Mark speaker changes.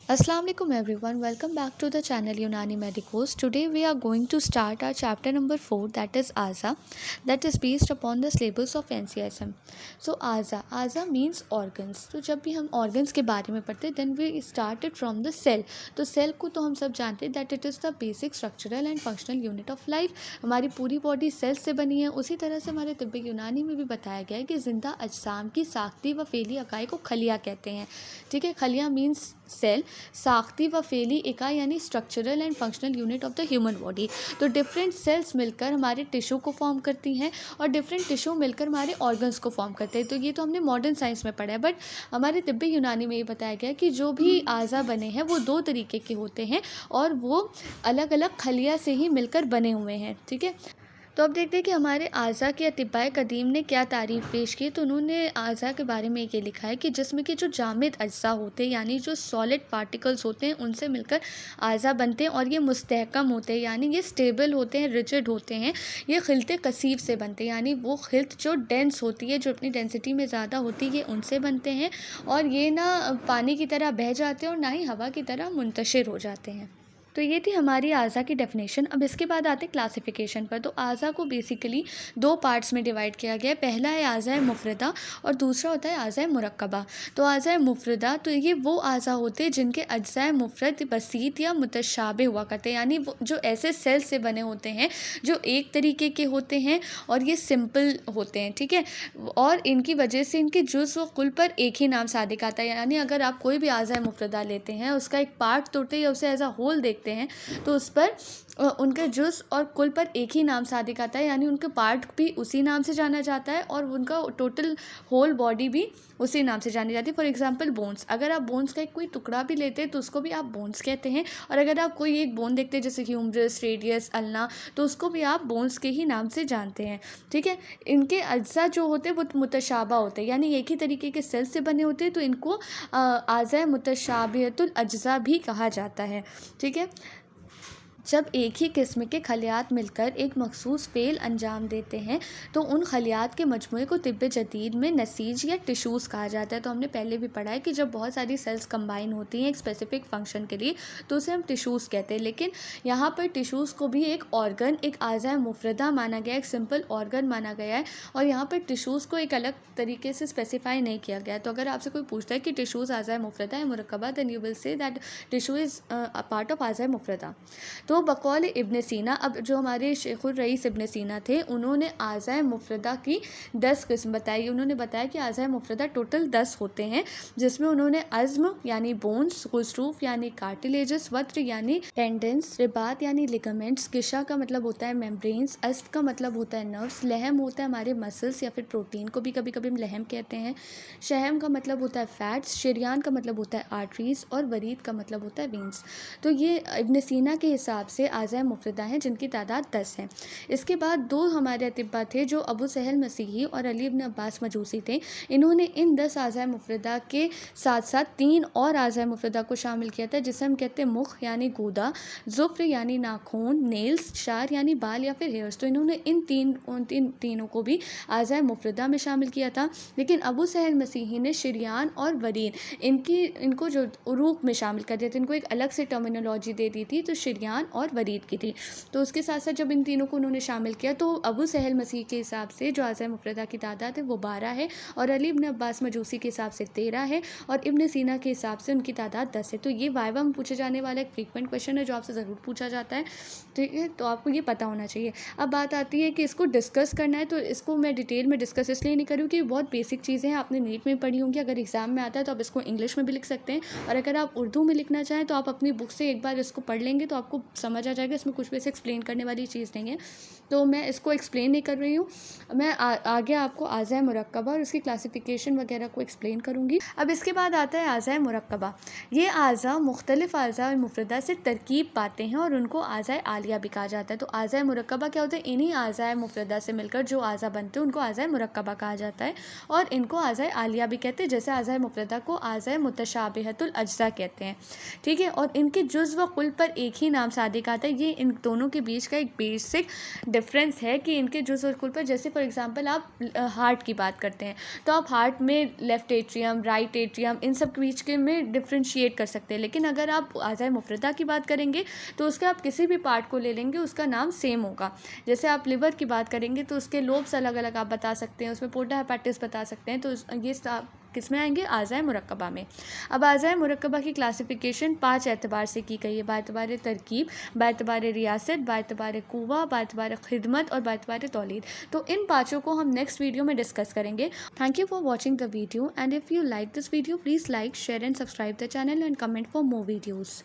Speaker 1: Assalamu alaikum everyone, welcome back to the channel Unani Medicos. Today we are going to start our chapter number 4, that is ASA, that is based upon the syllabus of NCSM. So ASA means organs. तो जब भी हम organs के बारे में पढ़ते हैं then we started from the cell. तो cell को तो हम सब जानते हैं that it is the basic structural and functional unit of life. हमारी पूरी बॉडी cells से बनी है. उसी तरह से हमारे तिब्बे यूनानी में भी बताया गया है कि जिंदा अजसाम की साख्ती व फेली इकाई को खलिया कहते हैं. ठीक है, खलिया मीन्स सेल, साख्ती व फेली इकाई यानी structural and functional unit of the human body. तो डिफरेंट सेल्स मिलकर हमारे टिश्यू को फॉर्म करती हैं और डिफरेंट टिश्यू मिलकर हमारे ऑर्गन्स को फॉर्म करते हैं. तो ये तो हमने मॉडर्न साइंस में पढ़ा है, बट हमारे तिब्बे यूनानी में ये बताया गया कि जो भी आज़ा बने हैं वो दो तरीके के होते हैं और वो अलग अलग खलिया से ही मिलकर बने हुए हैं. ठीक है, तो अब देखते हैं कि हमारे आज़ा के अतिबाए कदीम ने क्या तारीफ़ पेश की. तो उन्होंने आज़ा के बारे में ये लिखा है कि जिसमें कि जो जामिद अज्जा होते हैं यानी जो सॉलिड पार्टिकल्स होते हैं उनसे मिलकर आज़ा बनते हैं और ये मुस्तहकम होते हैं यानी ये स्टेबल होते हैं, रिजिड होते हैं. ये खिलते कसीफ से बनते हैं यानी वो खिल्त जो डेंस होती है, जो अपनी डेंसिटी में ज़्यादा होती है, ये उनसे बनते हैं और ये ना पानी की तरह बह जाते हैं और ना ही हवा की तरह मुंतशिर हो जाते हैं. तो ये थी हमारी आज़ा की डेफिनेशन. अब इसके बाद आते हैं क्लासिफिकेशन पर. तो आज़ा को बेसिकली दो पार्ट्स में डिवाइड किया गया है. पहला है आज़ा मुफ़रदा और दूसरा होता है आज़ा मुरक्कबा. तो आज़ा मुफ़रदा तो ये वो आज़ा होते हैं जिनके अज्जा मुफ़रद बसीत या मुतशाबे हुआ करते हैं यानी वो जो ऐसे सेल्स से बने होते हैं जो एक तरीके के होते हैं और ये सिंपल होते हैं. ठीक है, और इनकी वजह से इनके जुज़ व कुल पर एक ही नाम सादिक आता है. यानी अगर आप कोई भी आज़ा मुफ़रदा लेते हैं, उसका एक पार्ट तोड़ते हैं या उसे एज अ होल देखते हैं तो उस पर उनके जुज़ और कुल पर एक ही नाम सादिक आता है यानी उनके पार्ट भी उसी नाम से जाना जाता है और उनका टोटल होल बॉडी भी उसी नाम से जानी जाती है. फॉर एग्जांपल बोन्स, अगर आप बोन्स का कोई टुकड़ा भी लेते हैं तो उसको भी आप बोन्स कहते हैं और अगर आप कोई एक बोन देखते हैं जैसे ह्यूमरस, रेडियस, अल्ना, तो उसको भी आप बोन्स के ही नाम से जानते हैं. ठीक है, इनके अज्जा जो होते हैं वो मुतशाबा होते हैं यानी एक ही तरीके के सेल्स से बने होते हैं तो इनको आज़ा मुतशाबिहतुल अज्जा भी कहा जाता है. ठीक है, जब एक ही किस्म के खलियात मिलकर एक मखसूस फ़ेल अंजाम देते हैं तो उन खलियात के मजमूए को तिब्बे जदीद में नसीज या टिश्यूज़ कहा जाता है. तो हमने पहले भी पढ़ा है कि जब बहुत सारी सेल्स कंबाइन होती हैं एक स्पेसिफिक फंक्शन के लिए तो उसे हम टिश्यूज़ कहते हैं. लेकिन यहाँ पर टिश्यूज़ को भी एक ऑर्गन, एक आज़ा मुफ़रदा माना गया, एक सिंपल ऑर्गन माना गया है और यहाँ पर टिश्यूज़ को एक अलग तरीके से स्पेसिफाई नहीं किया गया. तो अगर आपसे कोई पूछता है कि टिश्यूज़ आज़ा मुफ़रदा है मुरक्कबा, then you will say that tissue is a part of आज़ा मुफ़रदा. तो बकौल इब्न सीना, अब जो हमारे शेखुर रईस इब्न सीना थे उन्होंने आज़ा मुफ़रदा की 10 किस्म बताई. उन्होंने बताया कि आज़ा मुफ़रदा टोटल 10 होते हैं जिसमें उन्होंने अज़्म यानी बोन्स, गुस्रूफ यानी कार्टिलेजस, वत्र यानी टेंडेंस, रिबात यानी लिगामेंट्स, गिशा का मतलब होता है मेम्ब्रेन्स, अस्त का मतलब होता है नर्व्स, लहम होता है हमारे मसल्स या फिर प्रोटीन को भी कभी कभी हम लहम कहते हैं, शहम का मतलब होता है फैट्स, शरियान का मतलब होता है आर्टरीज और वरीद का मतलब होता है वेंस. तो ये इब्न सीना के हिसाब से आज़ा मुफ़रदा हैं जिनकी तादाद 10 है. इसके बाद दो हमारे अतिब्बा थे जो अबू सहल मसीही और अली इब्न अब्बास मजूसी थे. इन्होंने इन 10 आज़ा मुफ़रदा के साथ साथ 3 और आज़ा मुफ़रदा को शामिल किया था जिसे हम कहते हैं मुख यानी गूदा, ज़ुफ़्र यानी नाखून, नेल्स, शार यानी बाल या फिर हेयर्स. तो इन्होंने इन तीनों को भी आज़ा मुफ़रदा में शामिल किया था. लेकिन अबू सहल मसीही ने शरियान और वरीद इनको जो उरूक में शामिल कर दिया था, इनको एक अलग से टर्मिनोलॉजी दे दी थी, तो शरियान और वरीद की थी. तो उसके साथ साथ जब इन तीनों को उन्होंने शामिल किया तो अबू सहल मसीह के हिसाब से जो आज़ा मुफ़रदा की तादाद है वो 12 है और अली इब्न अब्बास मजूसी के हिसाब से 13 है और इब्न सीना के हिसाब से उनकी तादाद 10 है. तो ये वाइवा में पूछे जाने वाला एक फ्रीक्वेंट क्वेश्चन है जो आपसे ज़रूर पूछा जाता है. ठीक है, तो आपको ये पता होना चाहिए. अब बात आती है कि इसको डिस्कस करना है तो इसको मैं डिटेल में डिस्कस इसलिए नहीं करूँ कि बहुत बेसिक चीज़ें हैं, आपने नीट में पढ़ी होंगी. अगर एग्ज़ाम में आता है तो आप इसको इंग्लिश में भी लिख सकते हैं और अगर आप उर्दू में लिखना चाहें तो आप अपनी बुक से एक बार इसको पढ़ लेंगे तो आपको समझ आ जाएगा. इसमें कुछ भी ऐसे एक्सप्लेन करने वाली चीज़ नहीं है तो मैं इसको एक्सप्लेन नहीं कर रही हूँ. मैं आगे आपको आज़ा मुरक्कबा और उसकी क्लासिफिकेशन वगैरह को एक्सप्लेन करूँगी. अब इसके बाद आता है आज़ा मुरक्कबा. ये आज़ा मुख्तलिफ आज़ा मुफ़रदा से तरकीब पाते हैं और उनको आज़ा आलिया भी कहा जाता है. तो आज़ा मुरक्कबा क्या होता है? इन्हीं आज़ा मुफ़रदा से मिलकर जो आज़ा बनते हैं उनको आज़ा मुरक्कबा कहा जाता है और इनको आज़ा आलिया भी कहते हैं. जैसे आज़ा मुफ़रदा को आज़ा मुतशाबिहतुल अज्जा कहते हैं. ठीक है, और इनके जुज़ व कुल पर एक ही नाम ज़्यादा खाता है। ये इन दोनों के बीच का एक बेसिक डिफरेंस है कि इनके जो सर्कुल पर, जैसे फॉर एग्जांपल आप हार्ट की बात करते हैं तो आप हार्ट में लेफ्ट एट्रियम, राइट एट्रियम, इन सब के बीच के में डिफ्रेंशिएट कर सकते हैं। लेकिन अगर आप आज़ाए मुफ्रदा की बात करेंगे तो उसके आप किसी भी पार्ट को ले लेंगे उसका नाम सेम होगा। जैसे आप लिवर की बात करेंगे तो उसके लोब्स अलग अलग आप बता सकते हैं, उसमें पोर्टा हेपेटिस बता सकते हैं। तो ये किस में आएंगे? आज़ाए मुरक्कबा में। अब आज़ाए मुरक्कबा की क्लासिफिकेशन 5 एतबार से की गई है: बाएतबार तरकीब, बाएतबार रियासत, बाएतबार कुव्वा, बाएतबार खिदमत और बाएतबार तौलीद। तो इन पाँचों को हम नेक्स्ट वीडियो में डिस्कस करेंगे। Thank you for watching the video, and if you like this video please like, share and subscribe the channel and comment for more videos.